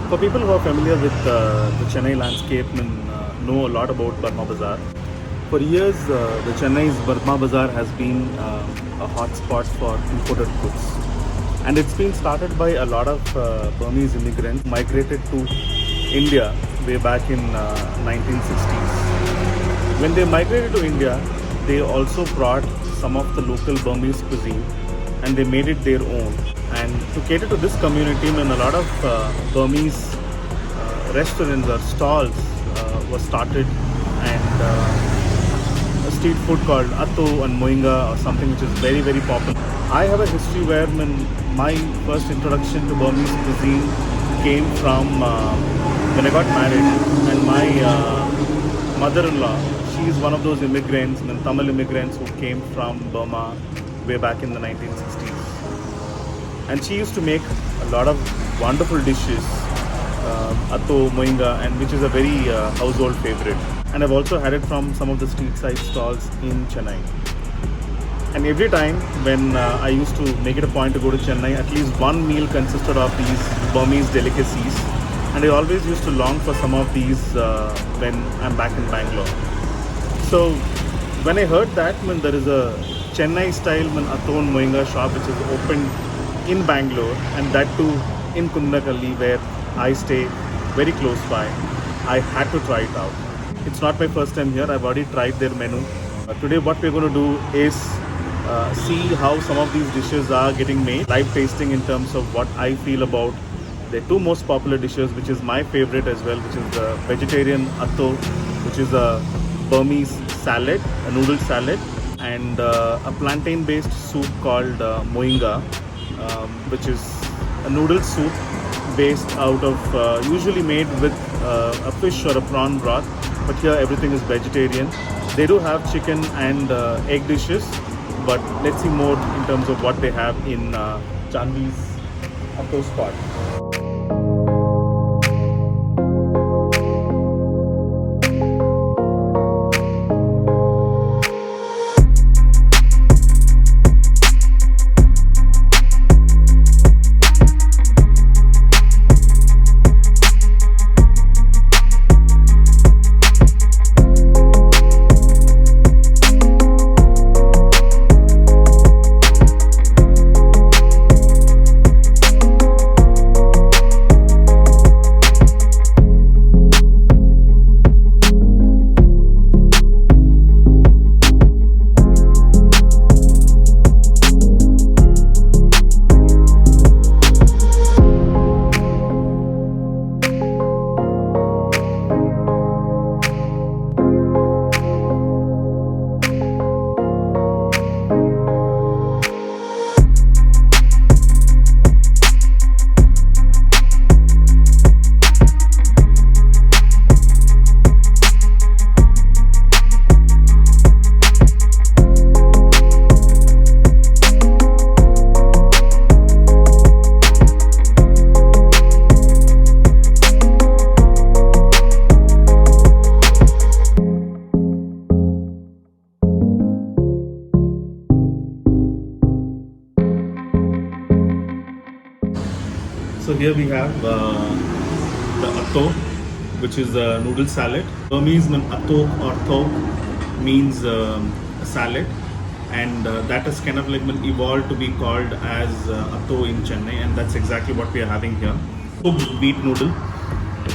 For people who are familiar with the Chennai landscape and know a lot about Burma Bazaar, for years the Chennai's Burma Bazaar has been a hotspot for imported goods. And it's been started by a lot of Burmese immigrants migrated to India way back in 1960s. When they migrated to India, they also brought some of the local Burmese cuisine and they made it their own. And to cater to this community, when a lot of Burmese restaurants or stalls were started, and a street food called Atto and Moinga or something which is very very popular. I have a history where my first introduction to Burmese cuisine came from when I got married, and my mother-in-law, she is one of those immigrants, Tamil immigrants who came from Burma way back in the 1960s. And she used to make a lot of wonderful dishes, Atto, Moinga, and which is a very household favorite. And I've also had it from some of the street side stalls in Chennai. And every time when I used to make it a point to go to Chennai, at least one meal consisted of these Burmese delicacies. And I always used to long for some of these when I'm back in Bangalore. So when I heard that there is a Chennai style Atto and Moinga shop which is opened in Bangalore, and that too in Kundakalli where I stay very close by, I had to try it out. It's not my first time here, I've already tried their menu. Today what we're going to do is see how some of these dishes are getting made, live tasting in terms of what I feel about the two most popular dishes, which is my favorite as well, which is the vegetarian Atto, which is a Burmese salad, a noodle salad, and a plantain based soup called Moinga, which is a noodle soup based out of usually made with a fish or a prawn broth, but here everything is vegetarian. They do have chicken and egg dishes, but let's see more in terms of what they have in Chandi's Atto spot. So here we have the Atto, which is a noodle salad. Burmese Atto or Tho means a salad, and that has kind of like evolved to be called as Atto in Chennai, and that's exactly what we are having here. Cooked wheat noodle,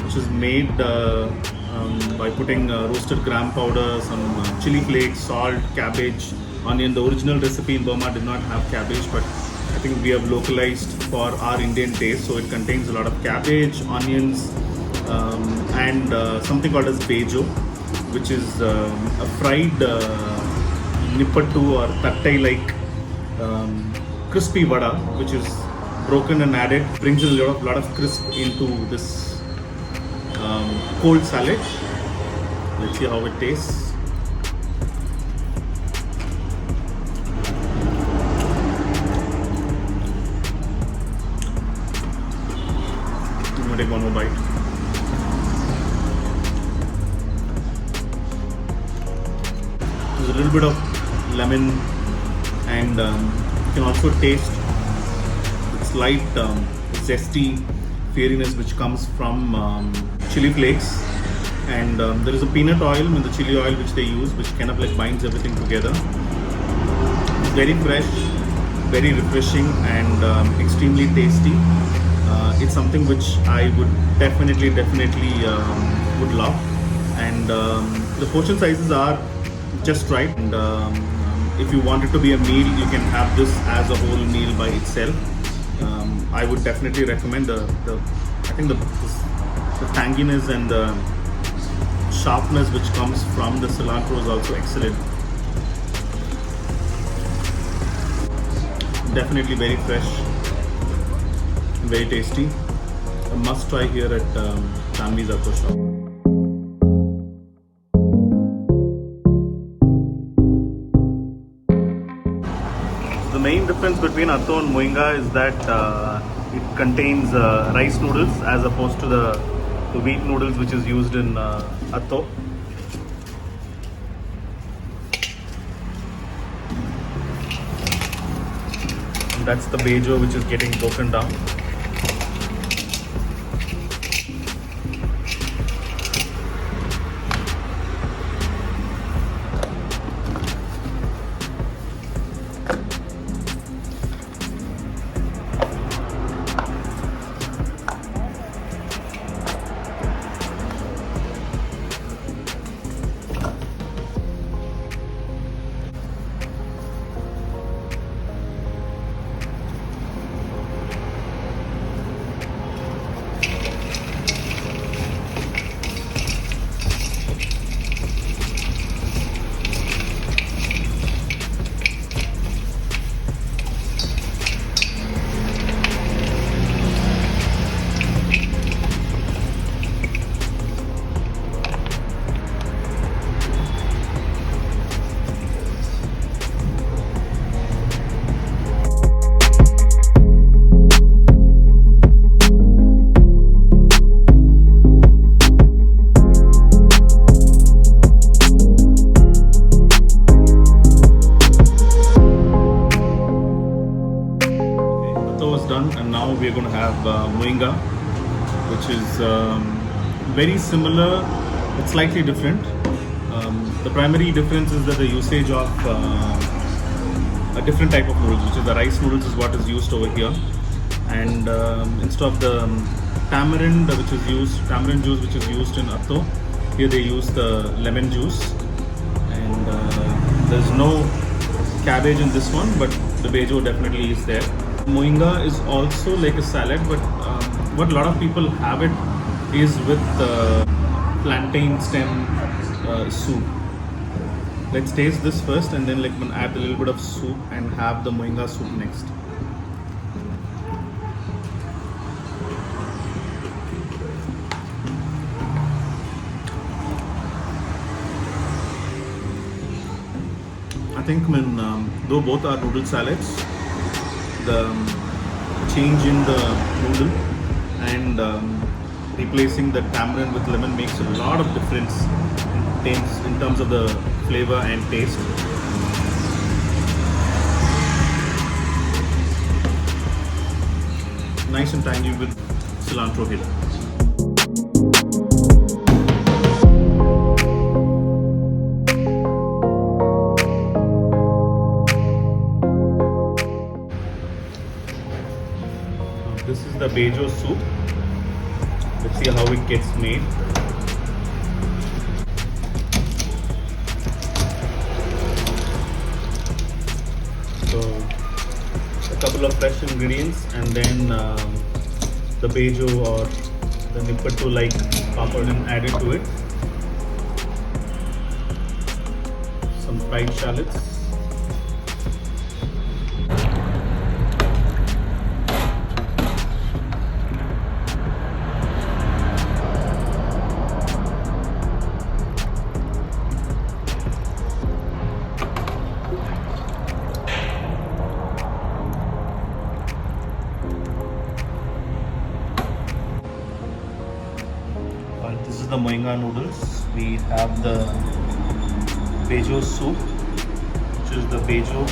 which is made by putting roasted gram powder, some chili flakes, salt, cabbage, onion. The original recipe in Burma did not have cabbage, but I think we have localized for our Indian taste. So it contains a lot of cabbage, onions, and something called as bejo, which is a fried nippattu or tattai like crispy vada, which is broken and added, brings a lot of crisp into this cold salad. Let's see how it tastes. I'm gonna take one more bite. There's a little bit of lemon, and you can also taste the slight zesty fairiness which comes from chili flakes, and there is a peanut oil and the chili oil which they use, which kind of like binds everything together. It's very fresh, very refreshing, and extremely tasty. It's something which I would definitely would love, and the portion sizes are just right. And if you want it to be a meal, you can have this as a whole meal by itself. I would definitely recommend the I think the tanginess and the sharpness which comes from the cilantro is also excellent. Definitely very fresh, very tasty. A must try here at Tanvi's Atto shop. The main difference between Atto and Moinga is that it contains rice noodles as opposed to the wheat noodles which is used in Atto. And that's the bejo which is getting broken down. And now we're going to have Moinga, which is very similar but slightly different. The primary difference is that the usage of a different type of noodles, which is the rice noodles, is what is used over here. And instead of the tamarind juice which is used in Atto, here they use the lemon juice. And there's no cabbage in this one, but the bejo definitely is there. Moinga is also like a salad, but what a lot of people have it is with plantain stem soup. Let's taste this first, and then add a little bit of soup and have the Moinga soup next. I think though both are noodle salads, the change in the noodle and replacing the tamarind with lemon makes a lot of difference in terms of the flavor and taste. Nice and tangy with cilantro here. This is the bejo soup. Let's see how it gets made. So a couple of fresh ingredients, and then the bejo or the nippattu like papadum added to it. Some fried shallots. This is the Moinga noodles. We have the bejo soup, which is the bejo.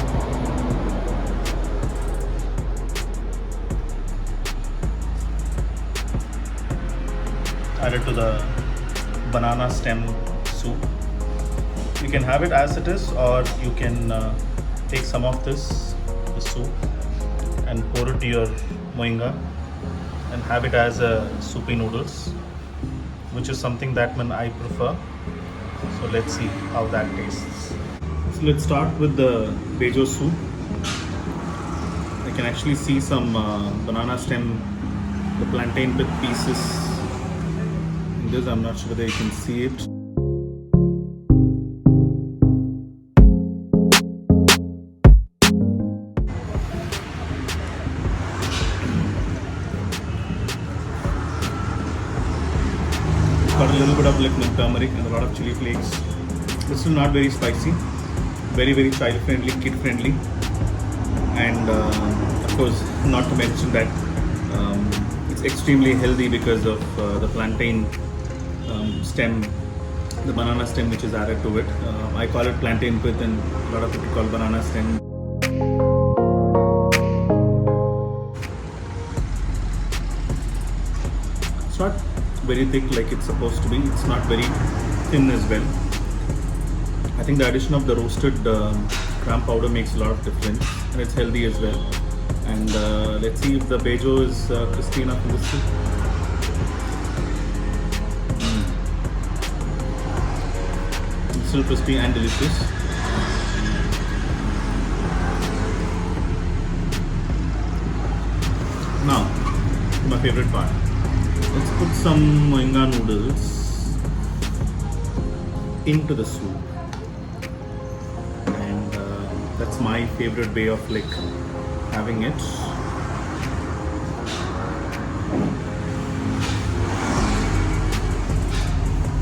added to the banana stem soup. You can have it as it is, or you can take some of the soup and pour it to your moinga and have it as a soupy noodles, which is something that I prefer. So let's see how that tastes. So let's start with the bejo soup. I can actually see some banana stem, the plantain with pieces in this. I'm not sure whether you can see it. Got a little bit of like turmeric and a lot of chili flakes. This is not very spicy, very child friendly, kid friendly, and of course not to mention that it's extremely healthy because of the plantain stem, the banana stem which is added to it. I call it plantain pith and a lot of people call banana stem. It's not very thick like it's supposed to be. It's not very thin as well. I think the addition of the roasted gram powder makes a lot of difference, and it's healthy as well. And let's see if the bejo is crispy enough in this soup. It's still crispy and delicious. Now, my favorite part. Let's put some moinga noodles into the soup, and that's my favorite way of like having it.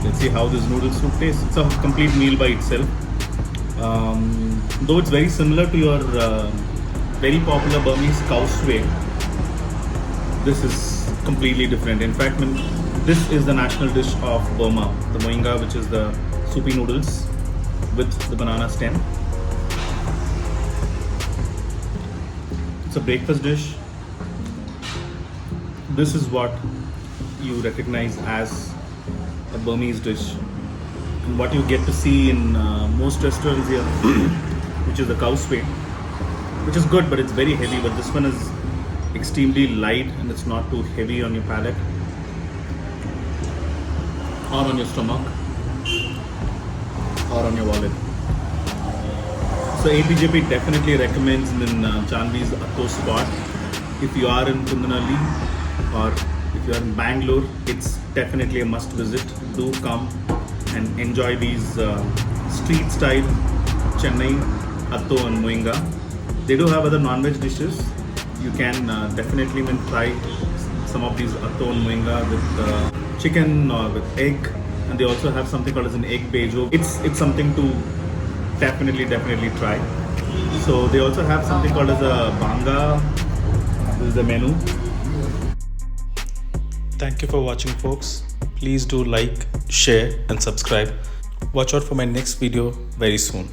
Let's see how this noodle soup tastes. It's a complete meal by itself. Though it's very similar to your very popular Burmese cow suey, this is completely different. In fact, this is the national dish of Burma, the moinga, which is the soupy noodles with the banana stem. It's a breakfast dish. This is what you recognize as a Burmese dish, and what you get to see in most restaurants here, which is the cow suey, which is good, but it's very heavy. But this one is extremely light and it's not too heavy on your palate or on your stomach or on your wallet. So APJP definitely recommends in Janvi's Atto spot. If you are in Kundanalli or if you are in Bangalore, it's definitely a must visit. Do come and enjoy these street style Chennai Atto and Moinga. They do have other non-veg dishes. You can definitely try some of these Atto and Moinga with chicken or with egg, and they also have something called as an egg bejo. It's something to definitely try. So they also have something called as a banga. This is the menu. Thank you for watching, folks. Please do like, share and subscribe. Watch out for my next video very soon.